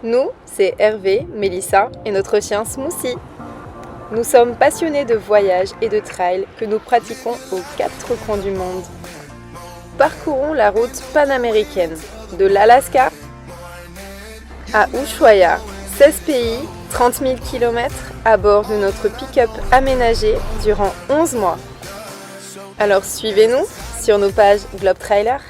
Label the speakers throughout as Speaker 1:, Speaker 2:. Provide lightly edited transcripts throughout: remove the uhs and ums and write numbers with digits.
Speaker 1: Nous, c'est Hervé, Mélissa et notre chien Smoothie. Nous sommes passionnés de voyage et de trail que nous pratiquons aux 4 coins du monde. Parcourons la route panaméricaine de l'Alaska à Ushuaia, 16 pays, 30 000 km à bord de notre pick-up aménagé durant 11 mois. Alors suivez-nous sur nos pages Globe Trailer.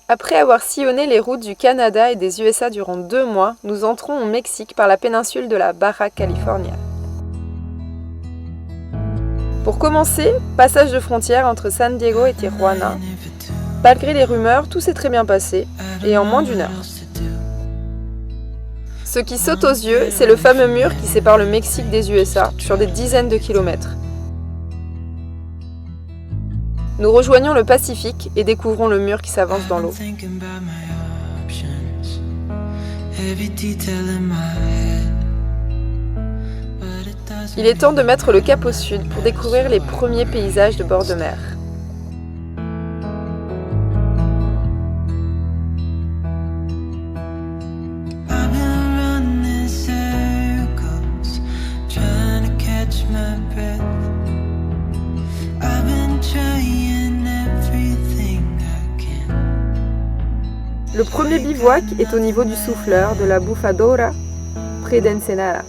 Speaker 1: Après avoir sillonné les routes du Canada et des USA durant 2 mois, nous entrons au Mexique par la péninsule de la Baja California. Pour commencer, passage de frontière entre San Diego et Tijuana. Malgré les rumeurs, tout s'est très bien passé, et en moins d'1 heure. Ce qui saute aux yeux, c'est le fameux mur qui sépare le Mexique des USA, sur des dizaines de kilomètres. Nous rejoignons le Pacifique et découvrons le mur qui s'avance dans l'eau. Il est temps de mettre le cap au sud pour découvrir les premiers paysages de bord de mer. Le premier bivouac est au niveau du souffleur de la Bufadora, près d'Ensenada.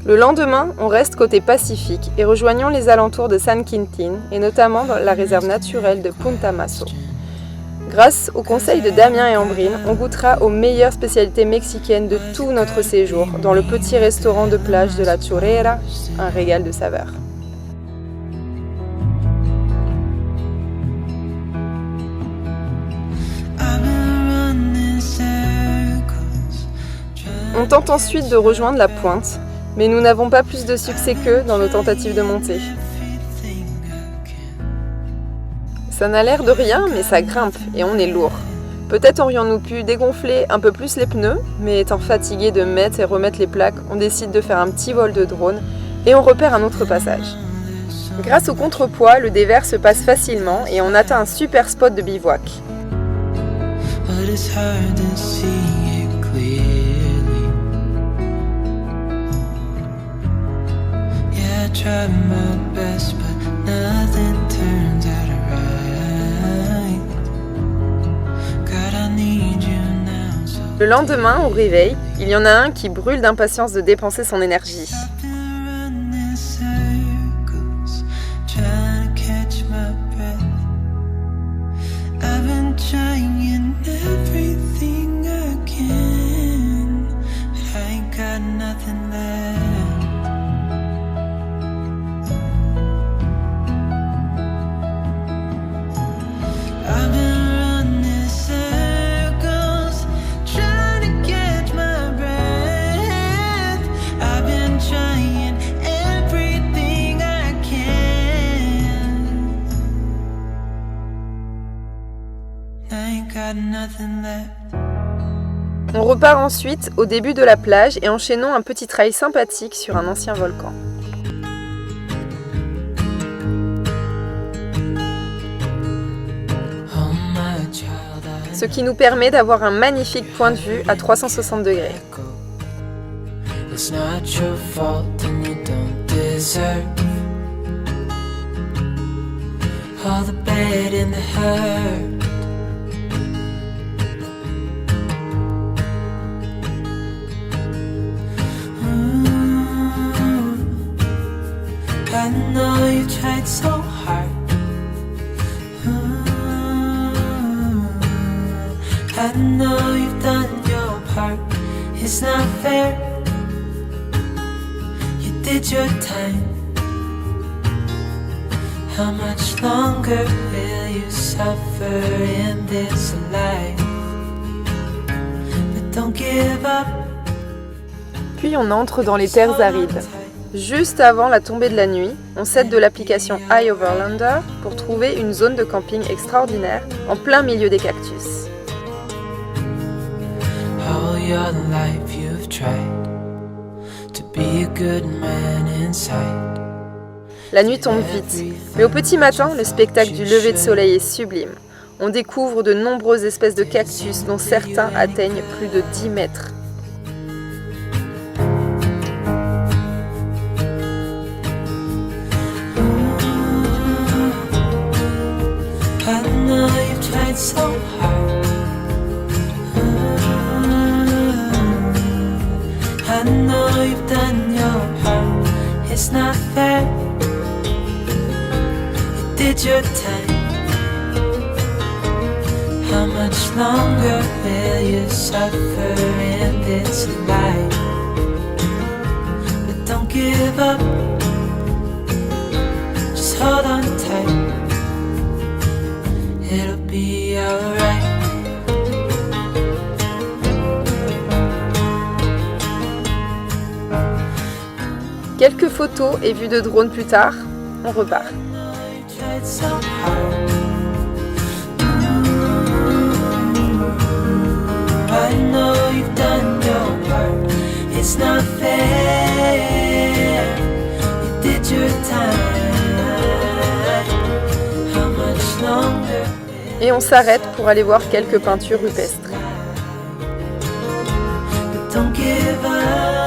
Speaker 1: Le lendemain, on reste côté Pacifique et rejoignons les alentours de San Quintín et notamment dans la réserve naturelle de Punta Masso. Grâce au conseil de Damien et Ambrine, on goûtera aux meilleures spécialités mexicaines de tout notre séjour dans le petit restaurant de plage de la Chorrera, un régal de saveurs. On tente ensuite de rejoindre la pointe, mais nous n'avons pas plus de succès qu'eux dans nos tentatives de montée. Ça n'a l'air de rien, mais ça grimpe et on est lourd. Peut-être aurions-nous pu dégonfler un peu plus les pneus, mais étant fatigués de mettre et remettre les plaques, on décide de faire un petit vol de drone et on repère un autre passage. Grâce au contrepoids, le dévers se passe facilement et on atteint un super spot de bivouac. Le lendemain, au réveil, il y en a un qui brûle d'impatience de dépenser son énergie. On repart ensuite au début de la plage et enchaînons un petit trail sympathique sur un ancien volcan. Ce qui nous permet d'avoir un magnifique point de vue à 360 degrés.
Speaker 2: I know you tried so hard. I know you've done your part. It's not fair. You did your time. How much longer will you suffer in this life? But don't give up.
Speaker 1: Puis on entre dans les terres arides. Juste avant la tombée de la nuit, on s'aide de l'application iOverlander pour trouver une zone de camping extraordinaire en plein milieu des cactus.
Speaker 2: Oh, all your life you've tried to be a good man inside.
Speaker 1: La nuit tombe vite, mais au petit matin, le spectacle du lever de soleil est sublime. On découvre de nombreuses espèces de cactus dont certains atteignent plus de 10 mètres.
Speaker 2: I know you've tried so hard. I know you've done your part. It's not fair. You did your time. How much longer will you suffer in this life? But don't give up. Just hold on tight. It'll be alright.
Speaker 1: Quelques photos et vues de drone plus tard, on repart.
Speaker 2: I know you've done your part. It's not fair. You did your time. How much longer?
Speaker 1: Et on s'arrête pour aller voir quelques peintures rupestres.
Speaker 2: But don't give up.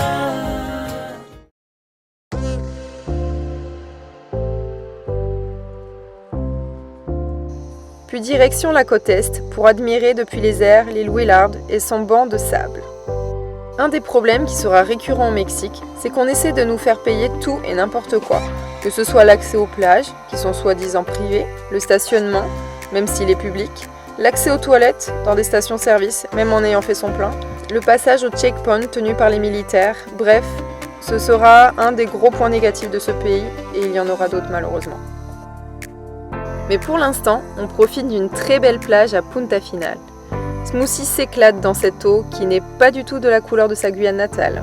Speaker 1: Puis direction la côte Est pour admirer depuis les airs l'île Willard et son banc de sable. Un des problèmes qui sera récurrent au Mexique, c'est qu'on essaie de nous faire payer tout et n'importe quoi, que ce soit l'accès aux plages, qui sont soi-disant privées, le stationnement, même s'il est public, l'accès aux toilettes dans des stations-service, même en ayant fait son plein, le passage au checkpoint tenu par les militaires, bref, ce sera un des gros points négatifs de ce pays et il y en aura d'autres malheureusement. Mais pour l'instant, on profite d'une très belle plage à Punta Final. Smoothie s'éclate dans cette eau qui n'est pas du tout de la couleur de sa Guyane natale.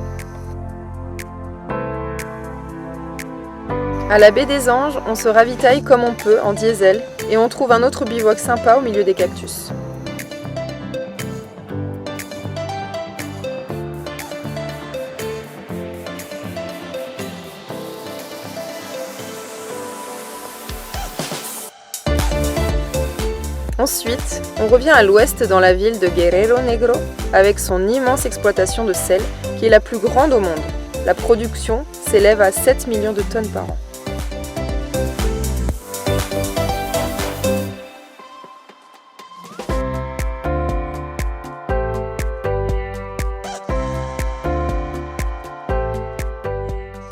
Speaker 1: À la baie des Anges, on se ravitaille comme on peut en diesel et on trouve un autre bivouac sympa au milieu des cactus. Ensuite, on revient à l'ouest dans la ville de Guerrero Negro avec son immense exploitation de sel qui est la plus grande au monde. La production s'élève à 7 millions de tonnes par an.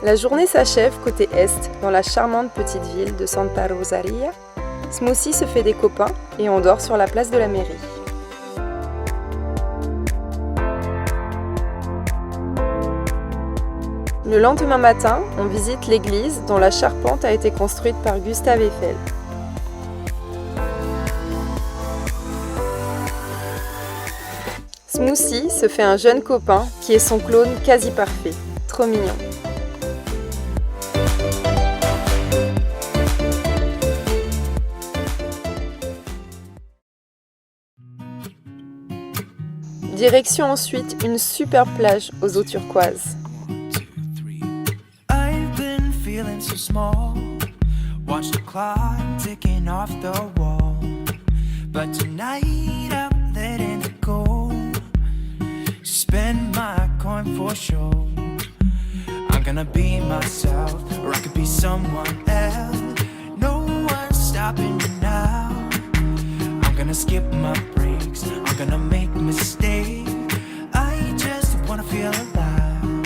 Speaker 1: La journée s'achève côté est dans la charmante petite ville de Santa Rosalia. Smoothie se fait des copains et on dort sur la place de la mairie. Le lendemain matin, on visite l'église dont la charpente a été construite par Gustave Eiffel. Smoothie se fait un jeune copain qui est son clone quasi parfait. Trop mignon. Direction ensuite une superbe plage aux eaux turquoises.
Speaker 2: I've been feeling so small. Watch the clock ticking off the wall. But tonight I'm letting it go. Spend my coin for sure. I'm gonna be myself, or I could be someone else. No one's stopping me now. I'm gonna skip my breaks. I'm gonna make mistakes. I just wanna feel alive.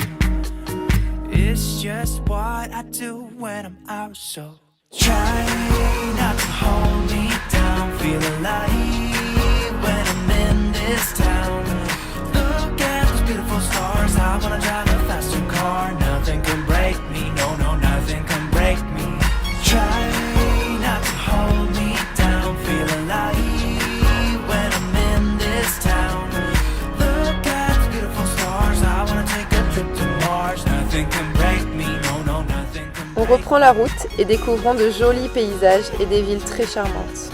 Speaker 2: It's just what I do when I'm out. So try not to hold me down. Feel alive when I'm in this town. Look at those beautiful stars. I wanna drive a faster car. Nothing can break me. No, no, nothing can break me. Try not to hold me down. Feel alive.
Speaker 1: On reprend la route et découvrons de jolis paysages et des villes très charmantes.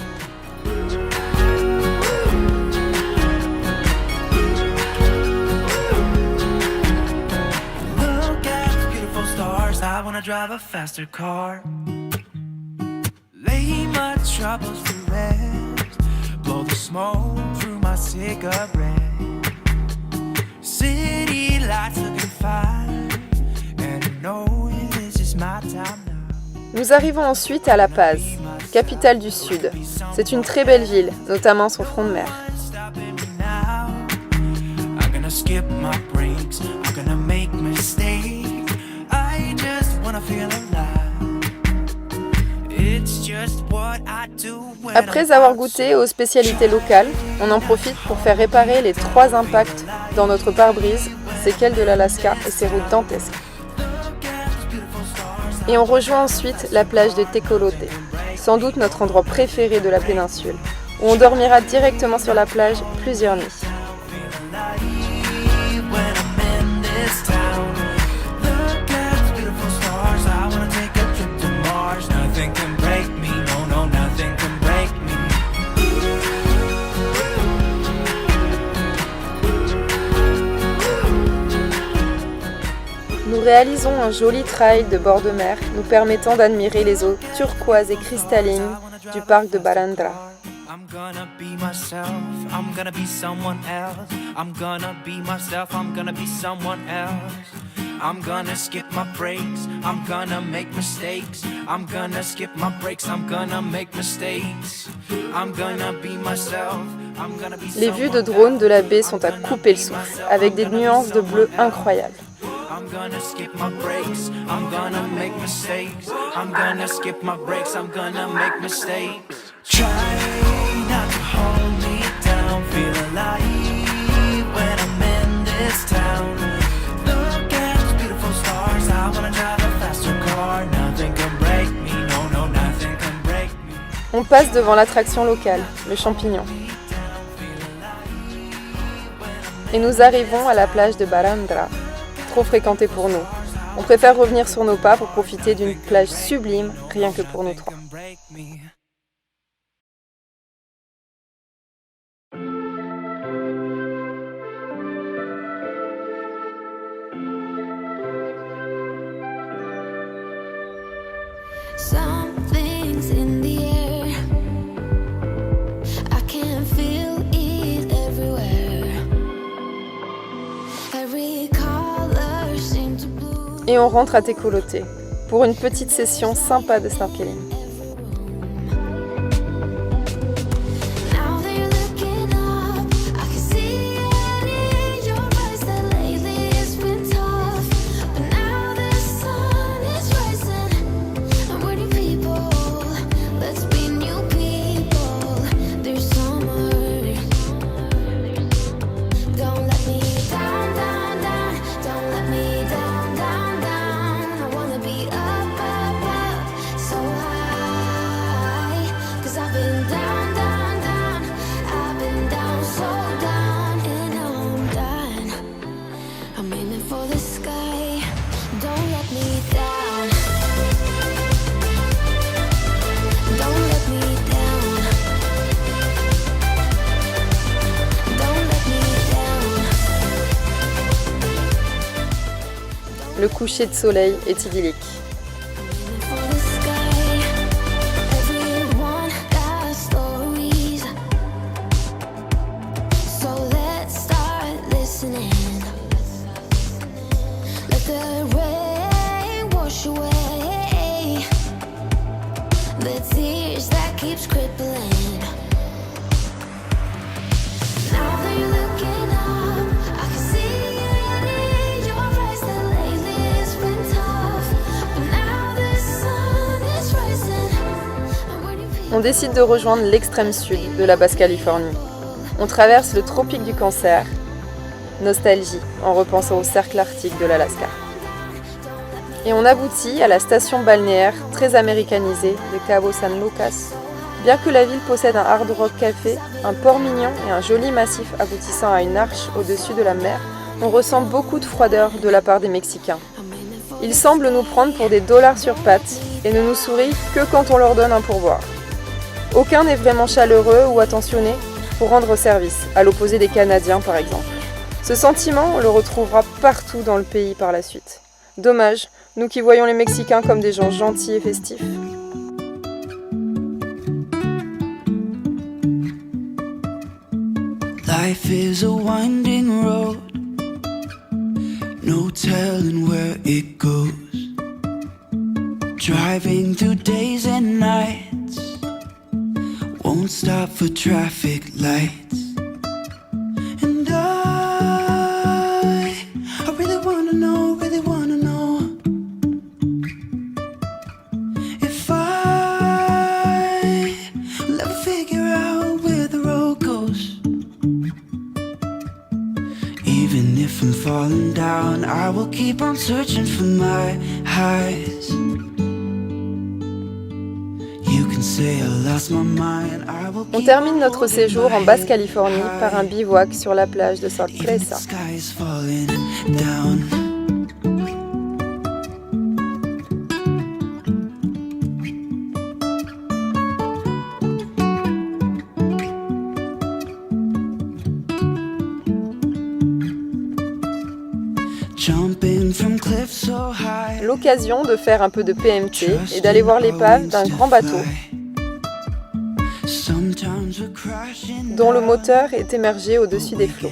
Speaker 2: drive a faster car. Lay my troubles to rest. Blow the smoke through my cigarette. City lights looking fine. And I know this is my time now.
Speaker 1: Nous arrivons ensuite à La Paz, capitale du Sud. C'est une très belle ville, notamment son front de mer.
Speaker 2: Skip my breaks, I'm gonna make mistakes. I just wanna feel alive. It's just what I do when
Speaker 1: Après avoir goûté aux spécialités locales, on en profite pour faire réparer les 3 impacts dans notre pare-brise, séquelles de l'Alaska et ses routes dantesques. Et on rejoint ensuite la plage de Tecolote, sans doute notre endroit préféré de la péninsule, où on dormira directement sur la plage plusieurs nuits. Nous réalisons un joli trail de bord de mer, nous permettant d'admirer les eaux turquoises et cristallines du parc de Barandra.
Speaker 2: I'm gonna be myself, I'm gonna be someone else. I'm gonna be myself, I'm gonna be someone else. I'm gonna skip my breaks, I'm gonna make mistakes. I'm gonna skip my breaks, I'm gonna make mistakes. I'm gonna be myself, I'm gonna be someone else.
Speaker 1: Les vues de drone de la baie sont à couper le souffle, avec des nuances de bleu incroyables.
Speaker 2: I'm gonna skip my breaks, I'm gonna make mistakes. I'm gonna skip my breaks, I'm gonna make mistakes. Try not to hold me down, feel alive when I'm in this town. Look at those beautiful stars, I wanna drive a faster car. Nothing can break me, no, no, nothing can break me.
Speaker 1: On passe devant l'attraction locale, le champignon. Et nous arrivons à la plage de Barandra, trop fréquentée pour nous. On préfère revenir sur nos pas pour profiter d'une plage sublime, rien que pour nous 3.
Speaker 3: Something's in the air. I can feel it everywhere. Every color seems to bloom.
Speaker 1: Et on rentre à Tecolote pour une petite session sympa de snorkeling.
Speaker 3: Now that you're looking up, I can see it in your eyes that lately it's been tough. But now the sun is rising, and we're new people. Let's be new people. There's summer. Don't let me down, down, down. Don't let me down, down, down. I wanna be up, up, up, so high. 'Cause I've been down, down, down. I've been down, so down, and now I'm done. I'm aiming for the sky. Don't let me down. Don't let me down. Don't let me down.
Speaker 1: Le coucher de soleil est idyllique.
Speaker 3: For the sky, everyone got stories. So let's start listening. Let the rain wash away the tears that keeps crippling. Now that you're looking up, I can see it in your eyes that lately it's been tough. But now the sun is rising, and we're new people.
Speaker 1: On décide de rejoindre l'extrême sud de la Basse-Californie. On traverse le tropique du Cancer. Nostalgie en repensant au cercle arctique de l'Alaska. Et on aboutit à la station balnéaire très américanisée de Cabo San Lucas. Bien que la ville possède un Hard Rock Café, un port mignon et un joli massif aboutissant à une arche au-dessus de la mer, on ressent beaucoup de froideur de la part des Mexicains. Ils semblent nous prendre pour des dollars sur pattes et ne nous sourient que quand on leur donne un pourboire. Aucun n'est vraiment chaleureux ou attentionné pour rendre service, à l'opposé des Canadiens par exemple. Ce sentiment, on le retrouvera partout dans le pays par la suite. Dommage nous qui voyons les Mexicains comme des gens gentils et festifs.
Speaker 2: Life is a winding road, no telling where it goes. Driving through days and nights, won't stop for traffic lights. And I really wanna know if I'll ever figure out where the road goes. Even if I'm falling down, I will keep on searching for my highs.
Speaker 1: On termine notre séjour en Basse-Californie par un bivouac sur la plage de Sorpresa. L'occasion de faire un peu de PMT et d'aller voir l'épave d'un grand bateau dont le moteur est émergé au-dessus des flots.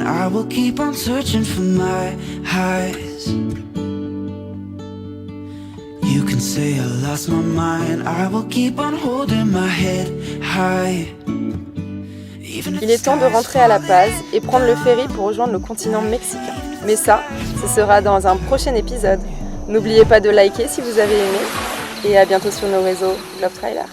Speaker 2: I will keep on searching for my highs. You can say I lost my mind, I will keep on holding my head high.
Speaker 1: Il est temps de rentrer à La Paz et prendre le ferry pour rejoindre le continent mexicain. Mais ça, ce sera dans un prochain épisode. N'oubliez pas de liker si vous avez aimé et à bientôt sur nos réseaux Love Trailer.